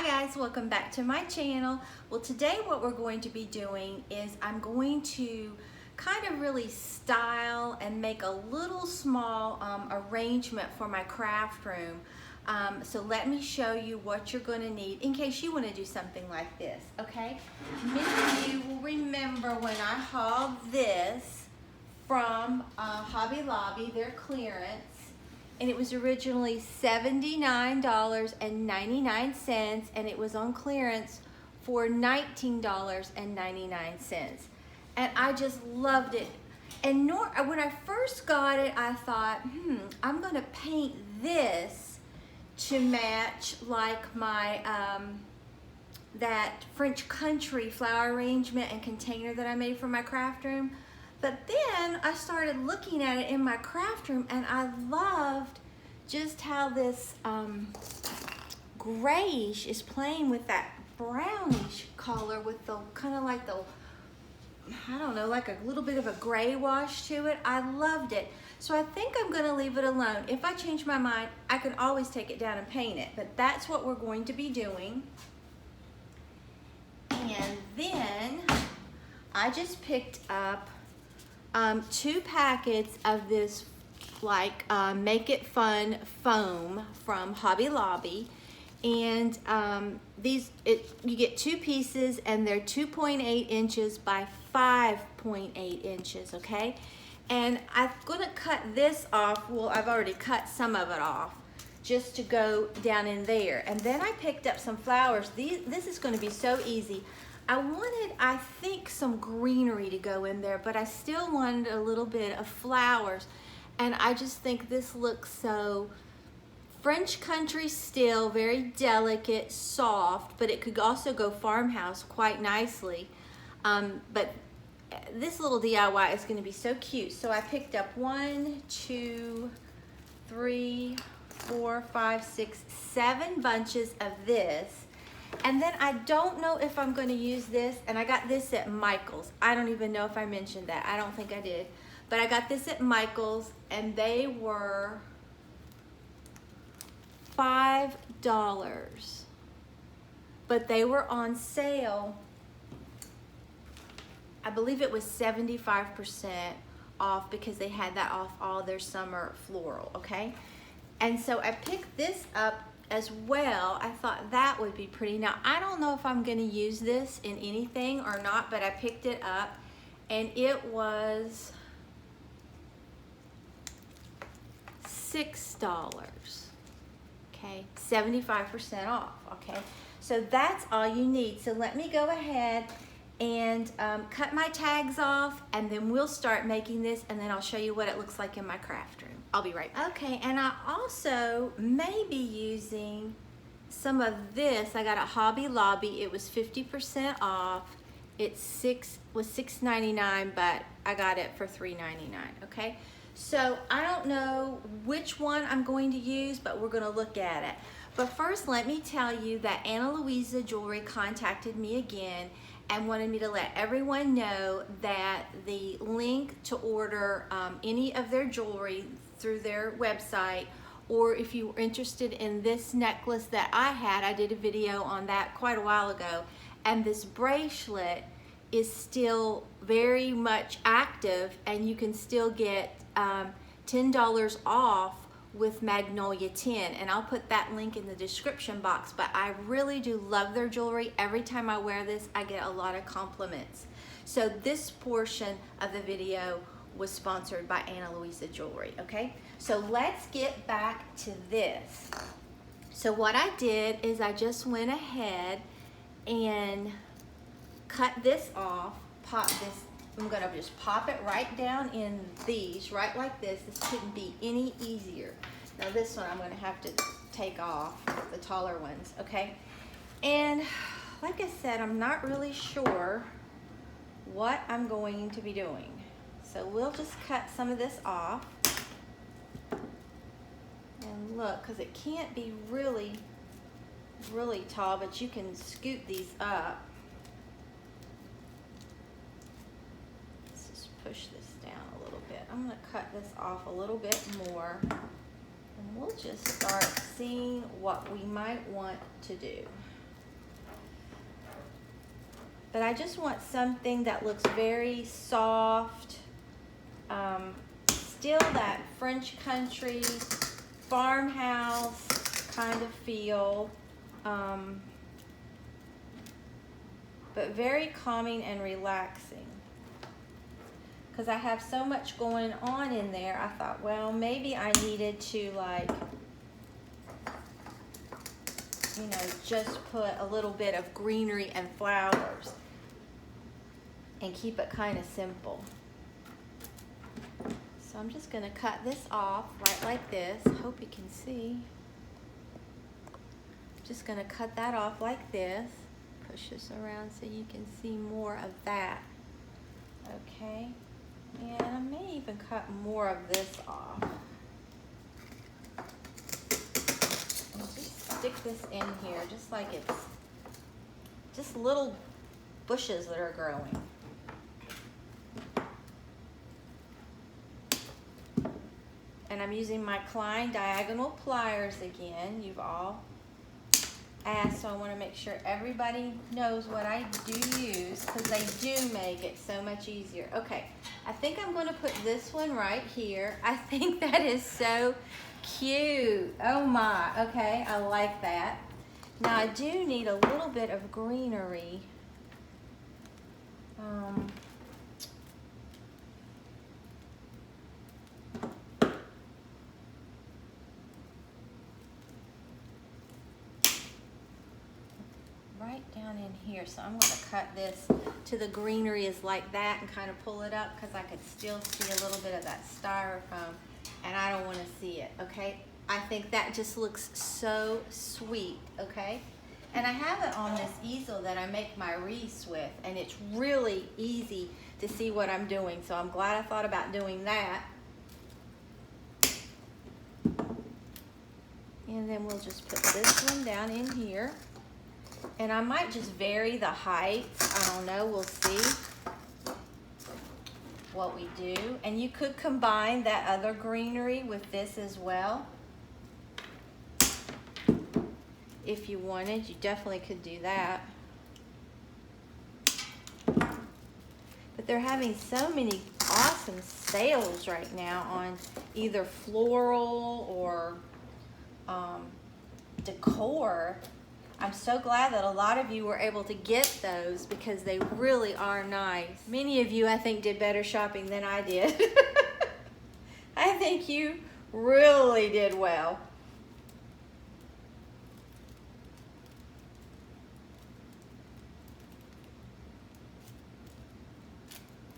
guys, welcome back to my channel. Well, today what we're going to be doing is I'm going to kind of really style and make a little small arrangement for my craft room. So let me show you what you're going to need in case you want to do something like this, okay? Many of you will remember when I hauled this from Hobby Lobby, their clearance. And it was originally $79.99, and it was on clearance for $19.99. And I just loved it. And when I first got it, I thought, I'm gonna paint this to match like my, that French country flower arrangement and container that I made for my craft room. But then I started looking at it in my craft room, and I loved just how this grayish is playing with that brownish color with the kind of like the, I don't know, like a little bit of a gray wash to it. I loved it. So I think I'm gonna leave it alone. If I change my mind, I can always take it down and paint it, but that's what we're going to be doing. And then I just picked up 2 packets of this like Make It Fun foam from Hobby Lobby, and you get 2 pieces, and they're 2.8 inches by 5.8 inches, okay? And I'm gonna cut this off. Well, I've already cut some of it off just to go down in there. And then I picked up some flowers. This is gonna be so easy. I wanted, I think, some greenery to go in there, but I still wanted a little bit of flowers. And I just think this looks so French country still, very delicate, soft, but it could also go farmhouse quite nicely. But this little DIY is gonna be so cute. So I picked up 1, 2, 3, 4, 5, 6, 7 bunches of this. And then I don't know if I'm going to use this, and I got this at Michael's. I don't even know if I mentioned that. I don't think I did. But I got this at Michael's, and they were $5. But they were on sale. I believe it was 75% off because they had that off all their summer floral, okay? And so I picked this up as well. I thought that would be pretty. Now, I don't know if I'm gonna use this in anything or not, but I picked it up, and it was $6, okay? 75% off, okay? So that's all you need. So let me go ahead and cut my tags off, and then we'll start making this, and then I'll show you what it looks like in my craft room. I'll be right back. Okay, and I also may be using some of this. I got at Hobby Lobby. It was 50% off. It was $6.99, but I got it for $3.99, okay? So I don't know which one I'm going to use, but we're gonna look at it. But first, let me tell you that Ana Luisa Jewelry contacted me again and wanted me to let everyone know that the link to order any of their jewelry through their website, or if you were interested in this necklace that I had, I did a video on that quite a while ago, and this bracelet is still very much active, and you can still get $10 off with Magnolia 10, and I'll put that link in the description box. But I really do love their jewelry. Every time I wear this, I get a lot of compliments. So this portion of the video was sponsored by Ana Luisa Jewelry, okay? So let's get back to this. So what I did is I just went ahead and cut this off, pop this. I'm gonna just pop it right down in these, right like this. This couldn't be any easier. Now this one I'm gonna have to take off, the taller ones, okay? And like I said, I'm not really sure what I'm going to be doing. So we'll just cut some of this off. And look, because it can't be really, really tall, but you can scoot these up. Push this down a little bit. I'm going to cut this off a little bit more, and we'll just start seeing what we might want to do. But I just want something that looks very soft, still that French country farmhouse kind of feel, but very calming and relaxing. Because I have so much going on in there, I thought, well, maybe I needed to, like, you know, just put a little bit of greenery and flowers and keep it kind of simple. So I'm just gonna cut this off right like this. Hope you can see. Just gonna cut that off like this. Push this around so you can see more of that. Okay, and I may even cut more of this off. And just stick this in here, just like it's just little bushes that are growing. And I'm using my Klein diagonal pliers again. You've all asked, so I want to make sure everybody knows what I do use, because they do make it so much easier. Okay, I think I'm going to put this one right here. I think that is so cute. Oh my, okay, I like that. Now I do need a little bit of greenery. Right down in here, so I'm going to cut this to the greenery is like that and kind of pull it up, because I could still see a little bit of that styrofoam and I don't want to see it. Okay, I think that just looks so sweet. Okay, and I have it on this easel that I make my wreaths with, and it's really easy to see what I'm doing, so I'm glad I thought about doing that. And then we'll just put this one down in here. And I might just vary the heights. I don't know, we'll see what we do. And you could combine that other greenery with this as well. If you wanted, you definitely could do that. But they're having so many awesome sales right now on either floral or decor. I'm so glad that a lot of you were able to get those, because they really are nice. Many of you, I think, did better shopping than I did. I think you really did well.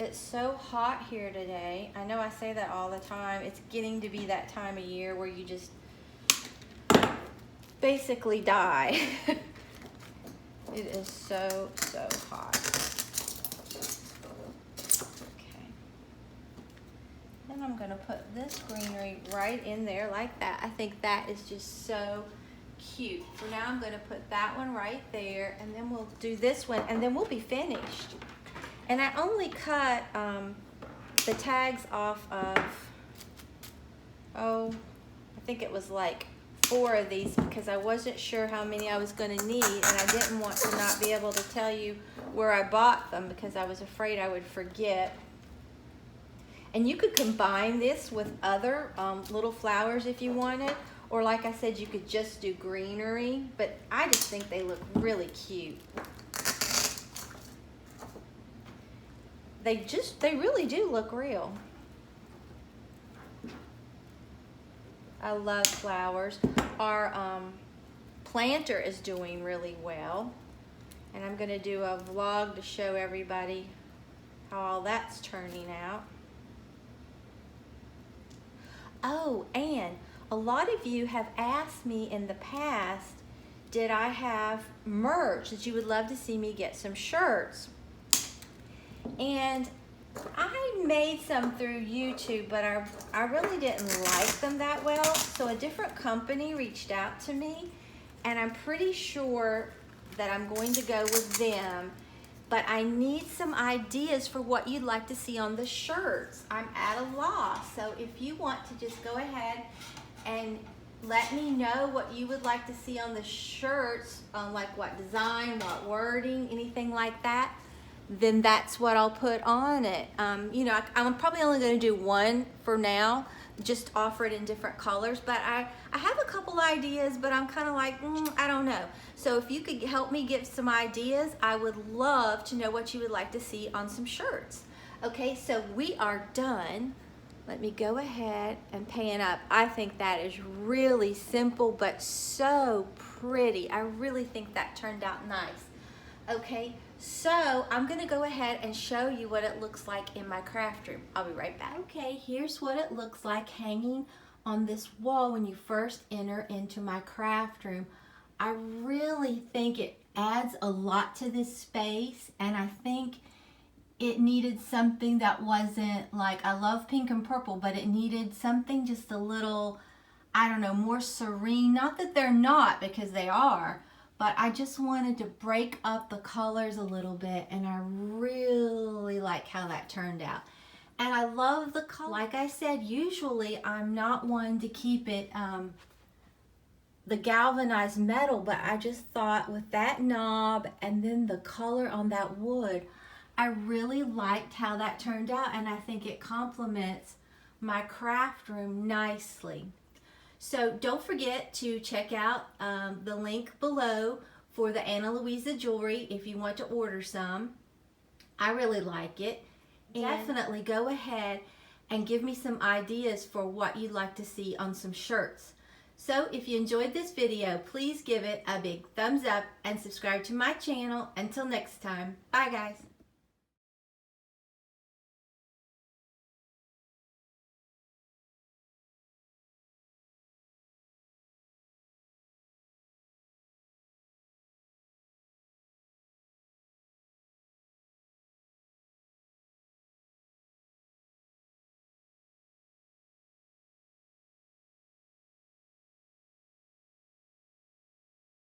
It's so hot here today. I know I say that all the time. It's getting to be that time of year where you just basically die. It is so hot. Okay. Then I'm going to put this greenery right in there like that. I think that is just so cute. For now, I'm going to put that one right there, and then we'll do this one, and then we'll be finished. And I only cut the tags off of, I think it was like 4 of these, because I wasn't sure how many I was going to need, and I didn't want to not be able to tell you where I bought them, because I was afraid I would forget. And you could combine this with other little flowers if you wanted, or like I said, you could just do greenery, but I just think they look really cute. They really do look real. I love flowers. Our planter is doing really well, and I'm going to do a vlog to show everybody how all that's turning out. Oh, and a lot of you have asked me in the past, did I have merch that you would love to see me get some shirts? And I made some through YouTube, but I really didn't like them that well. So a different company reached out to me, and I'm pretty sure that I'm going to go with them. But I need some ideas for what you'd like to see on the shirts. I'm at a loss. So if you want to just go ahead and let me know what you would like to see on the shirts, like what design, what wording, anything like that, then that's what I'll put on it. You know, I'm probably only going to do one for now, just offer it in different colors, but I have a couple ideas, but I'm kind of like, I don't know. So if you could help me give some ideas, I would love to know what you would like to see on some shirts. Okay, so we are done. Let me go ahead and pan up. I think that is really simple, but so pretty. I really think that turned out nice. Okay, so I'm gonna go ahead and show you what it looks like in my craft room. I'll be right back. Okay, here's what it looks like hanging on this wall when you first enter into my craft room. I really think it adds a lot to this space, and I think it needed something that wasn't like, I love pink and purple, but it needed something just a little, I don't know, more serene. Not that they're not, because they are, but I just wanted to break up the colors a little bit, and I really like how that turned out. And I love the color. Like I said, usually I'm not one to keep it the galvanized metal, but I just thought with that knob and then the color on that wood, I really liked how that turned out, and I think it complements my craft room nicely. So don't forget to check out the link below for the Ana Luisa jewelry if you want to order some. I really like it. And definitely go ahead and give me some ideas for what you'd like to see on some shirts. So if you enjoyed this video, please give it a big thumbs up and subscribe to my channel. Until next time, bye guys.